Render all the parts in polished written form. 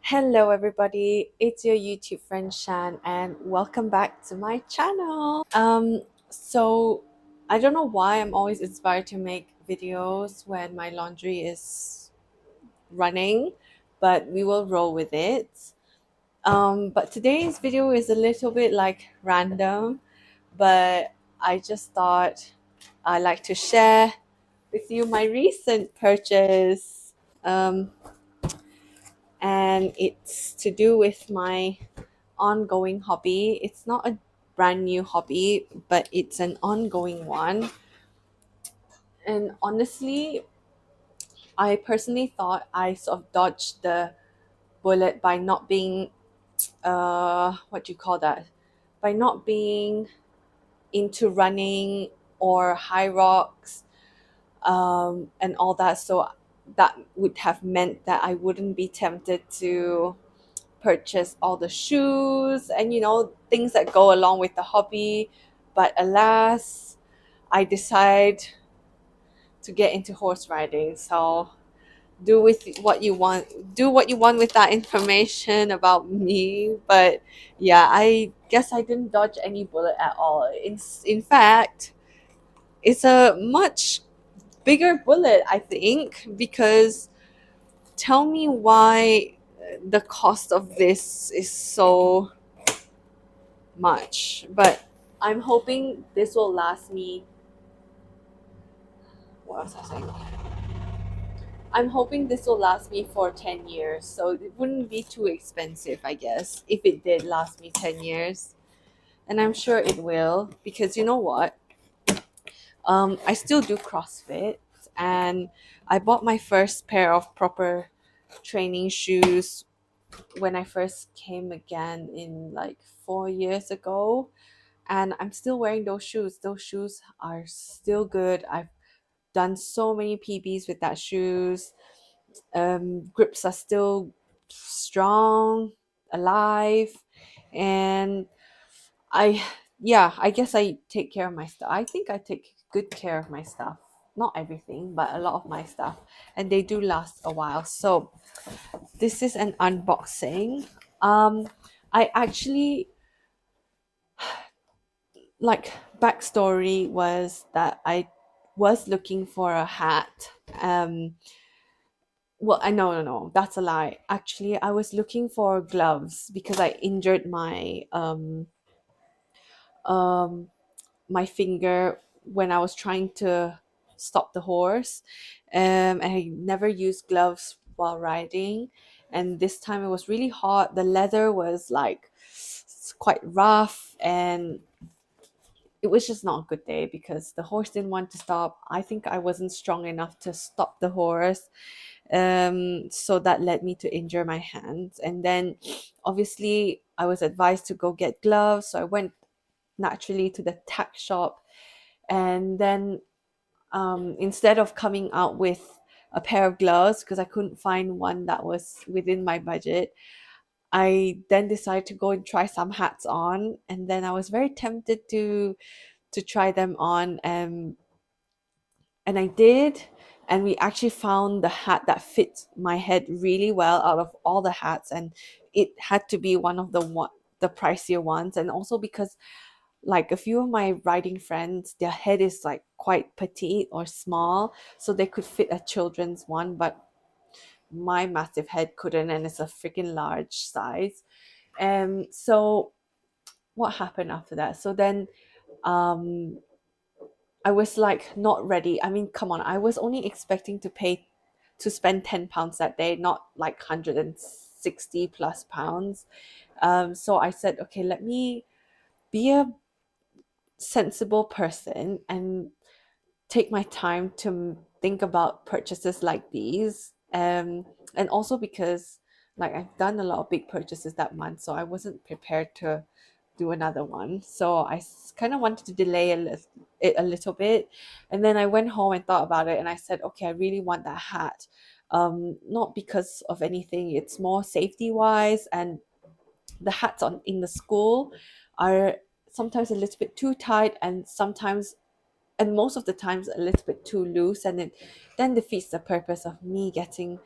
Hello, everybody. It's your YouTube friend Shan, and welcome back to my channel. So I don't know why I'm always inspired to make videos when my laundry is running, but we will roll with it. But today's video is a little bit like random, but I just thought I'd like to share with you my recent purchase. And it's to do with my ongoing hobby. It's not a brand new hobby, but it's an ongoing one. And honestly, I personally thought I sort of dodged the bullet by not being, what do you call that? By not being into running or high rocks and all that. So that would have meant that I wouldn't be tempted to purchase all the shoes and things that go along with the hobby. But alas, I decide to get into horse riding. So do what you want with that information about me. But yeah, I guess I didn't dodge any bullet at all. In fact, it's a much bigger bullet, I think, because tell me why the cost of this is so much. But I'm hoping this will last me. What was I saying? I'm hoping this will last me for 10 years. So it wouldn't be too expensive, I guess, if it did last me 10 years. And I'm sure it will, because you know what? I still do CrossFit, and I bought my first pair of proper training shoes when I first came again in like 4 years ago. And I'm still wearing those shoes. Those shoes are still good. I've done so many PBs with that shoes. Grips are still strong, alive, and I, yeah, I guess I take care of my stuff. I think I take good care of my stuff. Not everything, but a lot of my stuff, and they do last a while. So this is an unboxing. I actually, like, backstory was that I was looking for a hat. Well, I no no no, that's a lie. Actually, I was looking for gloves because I injured um my finger when I was trying to stop the horse. And I never used gloves while riding. And this time it was really hot. The leather was like quite rough, and it was just not a good day because the horse didn't want to stop. I think I wasn't strong enough to stop the horse. So that led me to injure my hands. And then obviously I was advised to go get gloves. So I went naturally to the tack shop. And then instead of coming out with a pair of gloves, because I couldn't find one that was within my budget, I then decided to go and try some hats on. And then I was very tempted to try them on, and I did. And we actually found the hat that fits my head really well out of all the hats, and it had to be one of the pricier ones. And also because, like, a few of my riding friends, their head is like quite petite or small, so they could fit a children's one, but my massive head couldn't, and it's a freaking large size. So what happened after that? So then um I was like not ready. I mean, come on, I was only expecting to spend £10 that day, not like 160 plus pounds. So I said, okay, let me be a sensible person and take my time to think about purchases like these. And also because, like, I've done a lot of big purchases that month, so I wasn't prepared to do another one. So I kind of wanted to delay it a little bit. And then I went home and thought about it, and I said, okay, I really want that hat. Not because of anything, it's more safety wise. And the hats on in the school are sometimes a little bit too tight, and sometimes, and most of the times, a little bit too loose, and it then defeats the purpose of me getting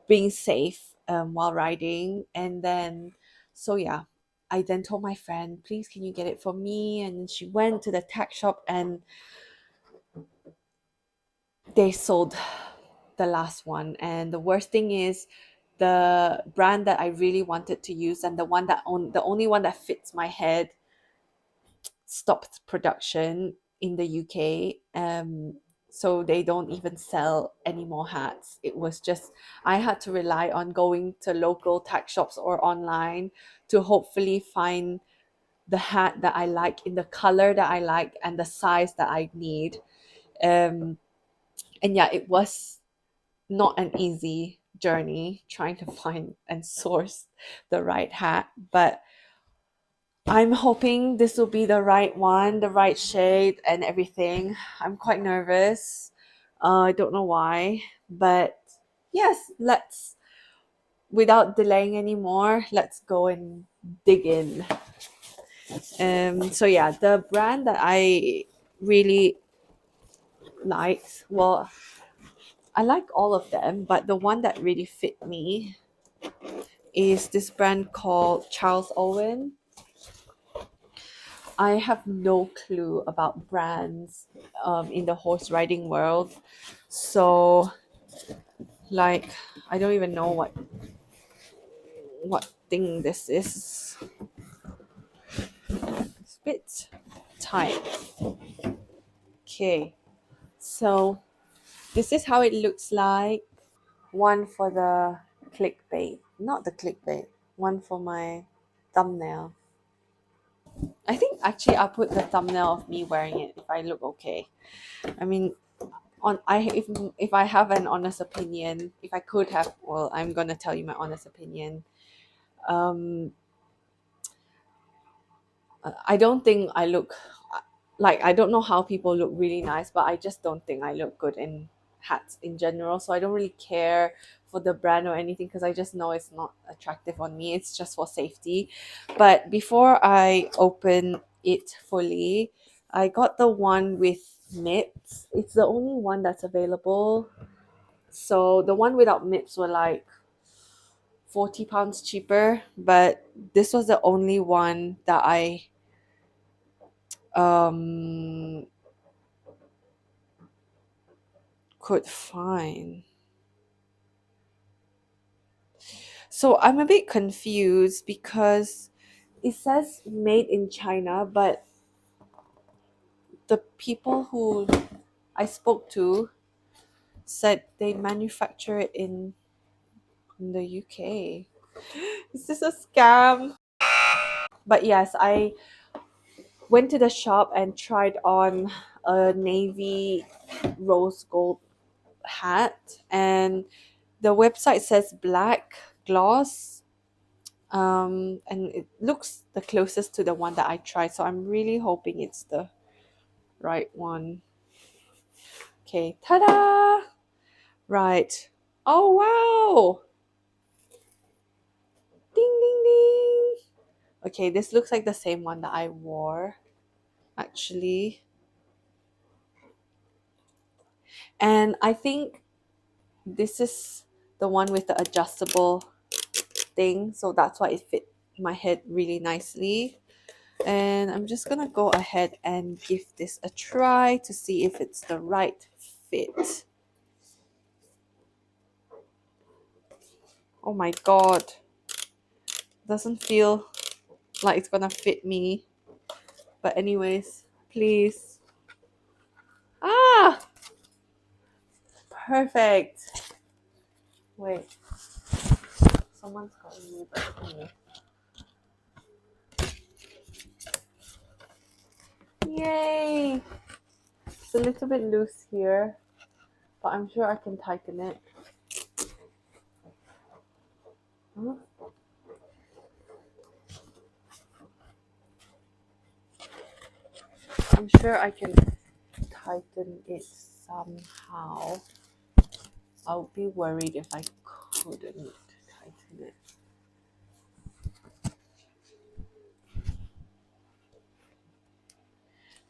being safe. while riding. And then, so yeah, I then told my friend, please, can you get it for me? And she went to the tech shop and they sold the last one. And the worst thing is, the brand that I really wanted to use and the only one that fits my head stopped production in the UK. So they don't even sell any more hats. It was just, I had to rely on going to local tech shops or online to hopefully find the hat that I like in the color that I like and the size that I need. Um, and yeah, it was not an easy journey trying to find and source the right hat, but I'm hoping this will be the right one, the right shade and everything. I'm quite nervous. I don't know why, but yes, let's, without delaying anymore, let's go and dig in. So yeah, the brand that I really liked, well, I like all of them, but the one that really fit me is this brand called Charles Owen. I have no clue about brands in the horse riding world. So, like, I don't even know what thing this is. It's a bit tight. Okay, so this is how it looks like. One for the clickbait, not the clickbait. One for my thumbnail. I think actually I'll put the thumbnail of me wearing it if I look okay. I mean, on I if I have an honest opinion, if I could have, well, I'm gonna tell you my honest opinion. Um, I don't think I look like, I don't know how people look really nice, but I just don't think I look good in hats in general. So I don't really care for the brand or anything because I just know it's not attractive on me. It's just for safety. But before I open it fully, I got the one with mitts. It's the only one that's available. So the one without mitts were like £40 cheaper, but this was the only one that I um could find. So I'm a bit confused because it says made in China, but the people who I spoke to said they manufacture it in the UK. Is this a scam? But yes, I went to the shop and tried on a navy rose gold hat, and the website says black gloss, and it looks the closest to the one that I tried, so I'm really hoping it's the right one. Okay, ta-da! Right. Oh wow! Ding ding ding! Okay, this looks like the same one that I wore actually, and I think this is the one with the adjustable thing, so that's why it fit my head really nicely. And I'm just gonna go ahead and give this a try to see if it's the right fit. Oh my god, doesn't feel like it's gonna fit me, but anyways, please. Ah, perfect. Wait, someone's calling me, but okay. Yay, it's a little bit loose here, but I'm sure I can tighten it. Huh? I'm sure I can tighten it somehow. I'll be worried if I couldn't tighten it.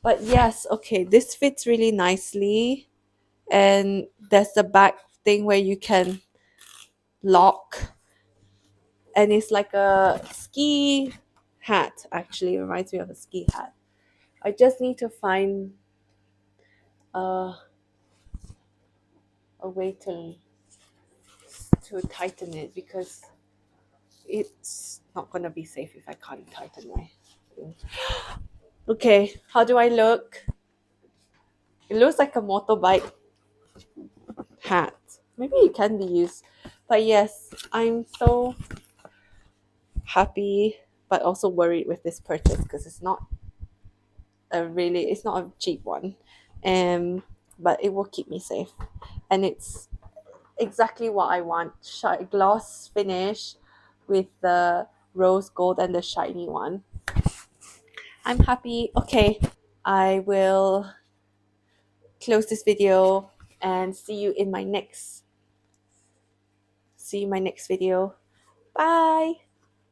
But yes, okay, this fits really nicely. And there's the back thing where you can lock. and it's like a ski hat. Actually, it reminds me of a ski hat. I just need to find uh, a way to tighten it, because it's not gonna be safe if I can't tighten my thing. Okay, how do I look? It looks like a motorbike hat. Maybe it can be used. But yes, I'm so happy but also worried with this purchase, because it's not a cheap one. But it will keep me safe. And it's exactly what I want. Gloss finish with the rose gold and the shiny one. I'm happy. Okay, I will close this video and see you in my next video. Bye.